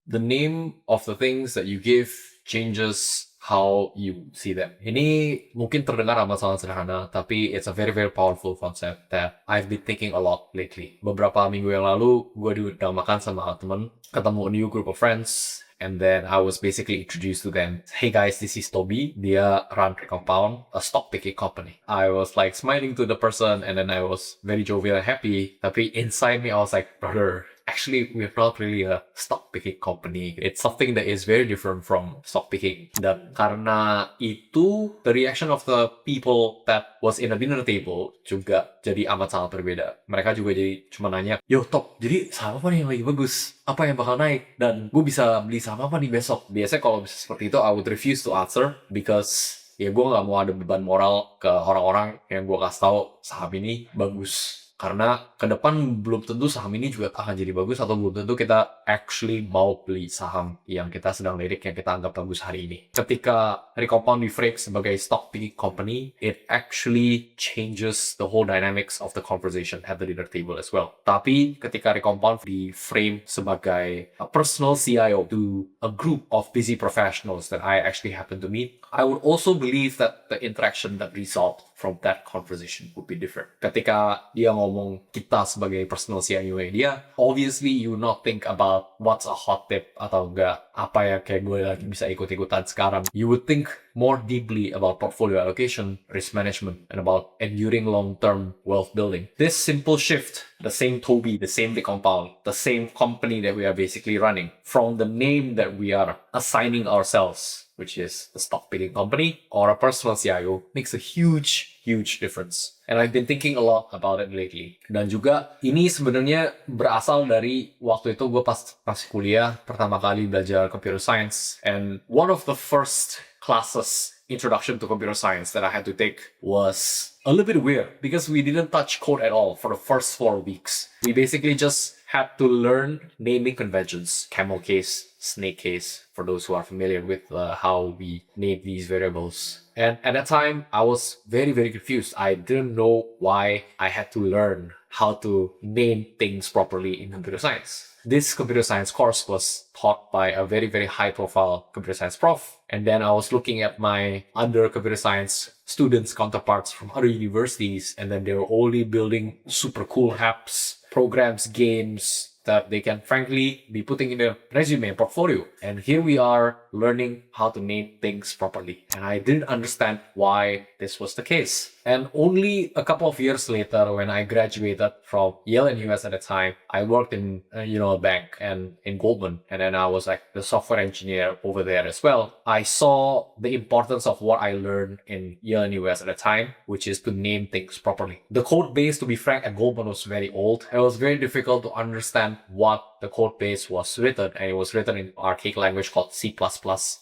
the name of the things that you give changes how you see them. Ini mungkin terdengar amat sangat sederhana, tapi it's a very very powerful concept that I've been thinking a lot lately. Beberapa minggu yang lalu, gue diundang makan sama temen, ketemu a new group of friends, and then I was basically introduced to them. Hey guys, this is Toby. Dia run Recompound, a stock picking company. I was like smiling to the person, and then I was very jovial and happy. Tapi inside me, I was like, brother, actually, we're not really a stock picking company. It's something that is very different from stock picking. Dan karena itu, the reaction of the people that was in a dinner table juga jadi amat sangat berbeda. Mereka juga jadi cuma nanya, yo Top, jadi saham apa nih yang lagi bagus? Apa yang bakal naik? Dan gue bisa beli saham apa nih besok? Biasanya kalau bisa seperti itu, I would refuse to answer because ya gue nggak mau ada beban moral ke orang-orang yang gue kasih tahu saham ini bagus. Karena ke depan belum tentu saham ini juga akan jadi bagus atau belum tentu kita actually mau beli saham yang kita sedang lirik, yang kita anggap bagus hari ini. Ketika Recompound di-frame sebagai stock picking company, it actually changes the whole dynamics of the conversation at the dinner table as well. Tapi ketika Recompound di-frame sebagai a personal CIO to a group of busy professionals that I actually happen to meet, I would also believe that the interaction that result from that conversation would be different. Ketika dia ngomong kita sebagai personal CIO dia, obviously you not think about what's a hot tip atau enggak, apa yang kayak gue lagi bisa ikut-ikutan sekarang. You would think more deeply about portfolio allocation, risk management, and about enduring long-term wealth building. This simple shift, the same Toby, the same Recompound, the same company that we are basically running, from the name that we are assigning ourselves, which is a stock picking company or a personal CIO, makes a huge difference. And I've been thinking a lot about it lately. Dan juga ini sebenarnya berasal dari waktu itu gue pas masih kuliah pertama kali belajar computer science, and one of the first classes, introduction to computer science, that I had to take was a little bit weird because we didn't touch code at all for the first 4 weeks. We basically just had to learn naming conventions, camel case, snake case, for those who are familiar with how we name these variables. And at that time, I was very confused. I didn't know why I had to learn how to name things properly in computer science. This computer science course was taught by a very high profile computer science prof. And then I was looking at my other computer science students counterparts from other universities, and then they were only building super cool apps, programs, games that they can frankly be putting in their resume and portfolio. And here we are learning how to name things properly. And I didn't understand why this was the case. And only a couple of years later, when I graduated from Yale and US at the time, I worked in a bank and in Goldman, and then I was like the software engineer over there as well. I saw the importance of what I learned in Yale and US at the time, which is to name things properly. The code base, to be frank, at Goldman was very old. It was very difficult to understand what the code base was written, and it was written in archaic language called C++.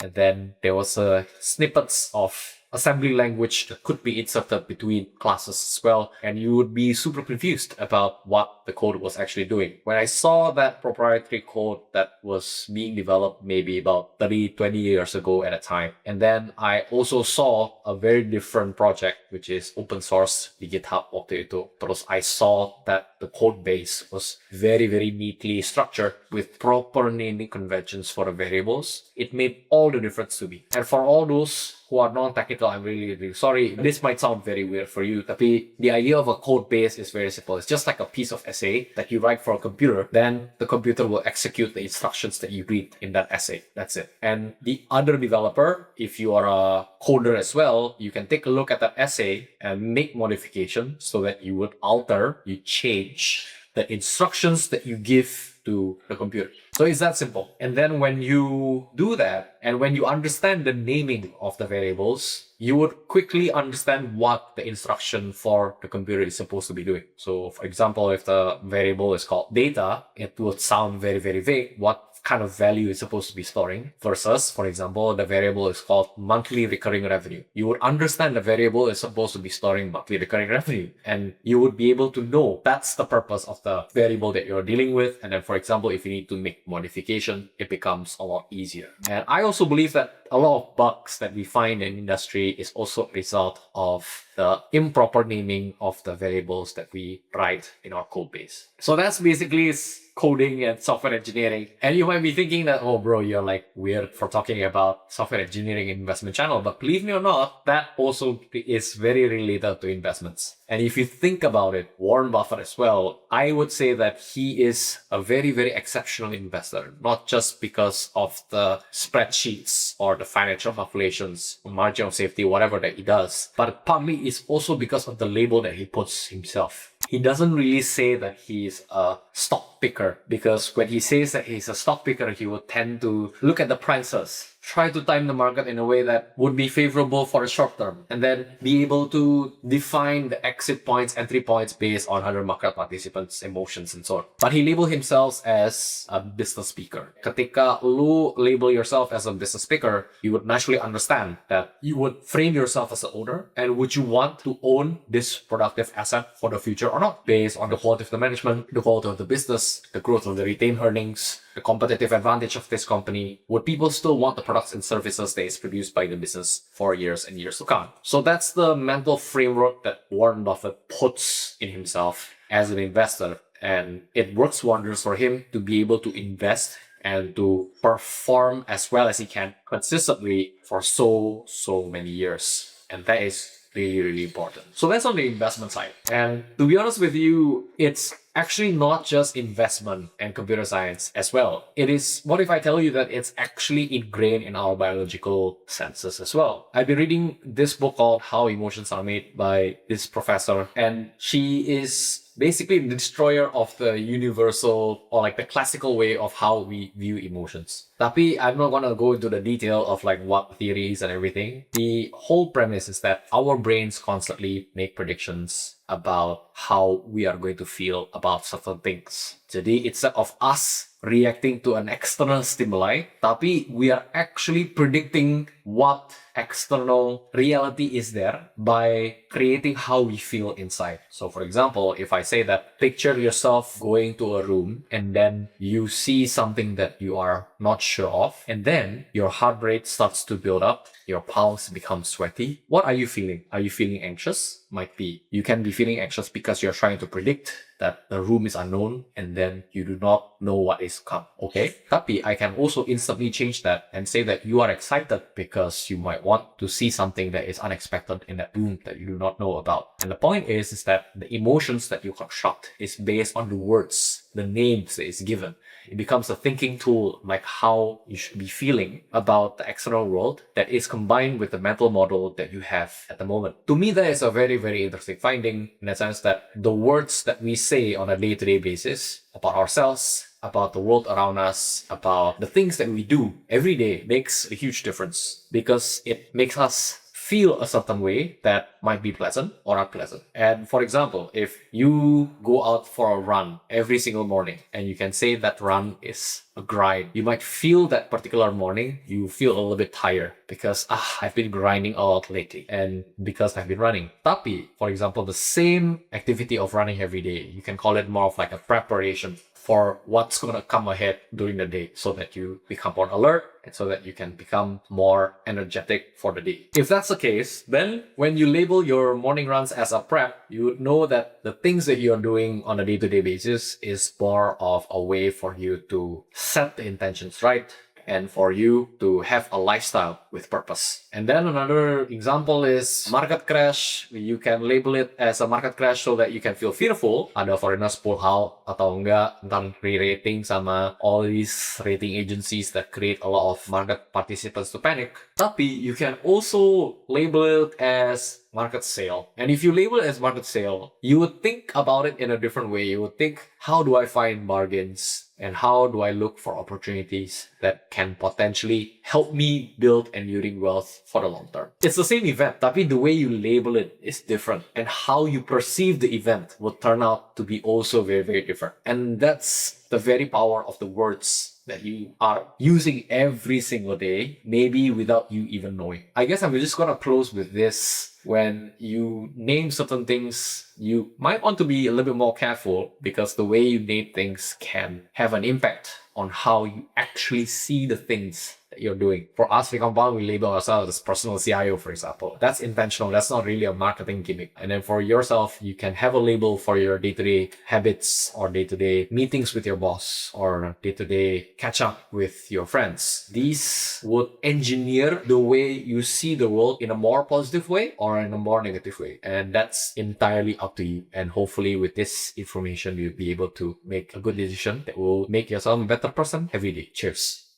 And then there was snippets of assembly language that could be inserted between classes as well, and you would be super confused about what the code was actually doing. When I saw that proprietary code that was being developed maybe about 20 years ago at a time, and then I also saw a very different project which is open source di GitHub waktu itu. Terus I saw that the code base was very neatly structured with proper naming conventions for the variables. It made all the difference to me. And for all those who are non-technical, I'm really sorry. This might sound very weird for you, tapi the idea of a code base is very simple. It's just like a piece of essay that you write for a computer. Then the computer will execute the instructions that you read in that essay. That's it. And the other developer, if you are a coder as well, you can take a look at that essay and make modifications so that you would alter, you change the instructions that you give to the computer. So it's that simple. And then when you do that, and when you understand the naming of the variables, you would quickly understand what the instruction for the computer is supposed to be doing. So for example, if the variable is called data, it would sound very vague what kind of value it's supposed to be storing, versus, for example, the variable is called monthly recurring revenue. You would understand the variable is supposed to be storing monthly recurring revenue, and you would be able to know that's the purpose of the variable that you're dealing with. And then, for example, if you need to make modification, it becomes a lot easier. And I also believe that a lot of bugs that we find in industry is also a result of the improper naming of the variables that we write in our code base. So that's basically coding and software engineering. And you might be thinking that, oh bro, you're like weird for talking about software engineering investment channel, but believe me or not, that also is very related to investments. And if you think about it, Warren Buffett as well, I would say that he is a very, very exceptional investor, not just because of the spreadsheets or the financial calculations, margin of safety, whatever that he does, but partly it's also because of the label that he puts himself. He doesn't really say that he's a stock picker, because when he says that he's a stock picker, he will tend to look at the prices, try to time the market in a way that would be favorable for the short term, and then be able to define the exit points, entry points based on other market participants' emotions and so on. But he labeled himself as a business speaker. Ketika lu label yourself as a business speaker, you would naturally understand that you would frame yourself as an owner, and would you want to own this productive asset for the future or not, based on the quality of the management, the quality of the business, the growth of the retained earnings, the competitive advantage of this company. Would people still want the products and services that is produced by the business for years and years to come? So that's the mental framework that Warren Buffett puts in himself as an investor. And it works wonders for him to be able to invest and to perform as well as he can consistently for so many years. And that is really, really important. So that's on the investment side. And to be honest with you, it's actually not just investment and computer science as well. It is, what if I tell you that it's actually ingrained in our biological senses as well? I've been reading this book called How Emotions Are Made by this professor, and she is basically the destroyer of the universal or like the classical way of how we view emotions. Tapi I'm not gonna go into the detail of like what theories and everything. The whole premise is that our brains constantly make predictions about how we are going to feel about certain things. Jadi instead of us reacting to an external stimuli, tapi we are actually predicting what external reality is there by creating how we feel inside. So for example, if I say that picture yourself going to a room and then you see something that you are not sure of, and then your heart rate starts to build up, your palms become sweaty. What are you feeling? Are you feeling anxious? Might be. You can be feeling anxious because you're trying to predict that the room is unknown and then you do not know what is come. Okay? Tapi I can also instantly change that and say that you are excited because you might want to see something that is unexpected in that room that you do not know about. And the point is that the emotions that you construct is based on the words, the names that is given. It becomes a thinking tool, like how you should be feeling about the external world that is combined with the mental model that you have at the moment. To me, that is a very, very interesting finding, in the sense that the words that we say on a day-to-day basis about ourselves, about the world around us, about the things that we do every day makes a huge difference, because it makes us feel a certain way that might be pleasant or unpleasant. And for example, if you go out for a run every single morning and you can say that run is a grind, you might feel that particular morning you feel a little bit tired because I've been grinding a lot lately and because I've been running. Tapi, for example, the same activity of running every day, you can call it more of like a preparation for what's going to come ahead during the day, so that you become more alert and so that you can become more energetic for the day. If that's the case, then when you label your morning runs as a prep, you would know that the things that you're doing on a day-to-day basis is more of a way for you to set the intentions right and for you to have a lifestyle with purpose. And then another example is market crash. You can label it as a market crash so that you can feel fearful. Ada foreigners pull out atau enggak, tentang re-rating sama all these rating agencies that create a lot of market participants to panic. Tapi you can also label it as market sale. And if you label it as market sale, you would think about it in a different way. You would think, how do I find bargains? And how do I look for opportunities that can potentially help me build enduring wealth for the long term? It's the same event, tapi the way you label it is different. And how you perceive the event will turn out to be also very, very different. And that's the very power of the words that you are using every single day, maybe without you even knowing. I guess I'm just gonna close with this. When you name certain things, you might want to be a little bit more careful, because the way you name things can have an impact on how you actually see the things that you're doing. For us, Recompound, we label ourselves as personal CIO, for example. That's intentional. That's not really a marketing gimmick. And then for yourself, you can have a label for your day-to-day habits or day-to-day meetings with your boss or day-to-day catch up with your friends. These would engineer the way you see the world in a more positive way or in a more negative way. And that's entirely up to you. And hopefully with this information, you'll be able to make a good decision that will make yourself a better person every day. Cheers.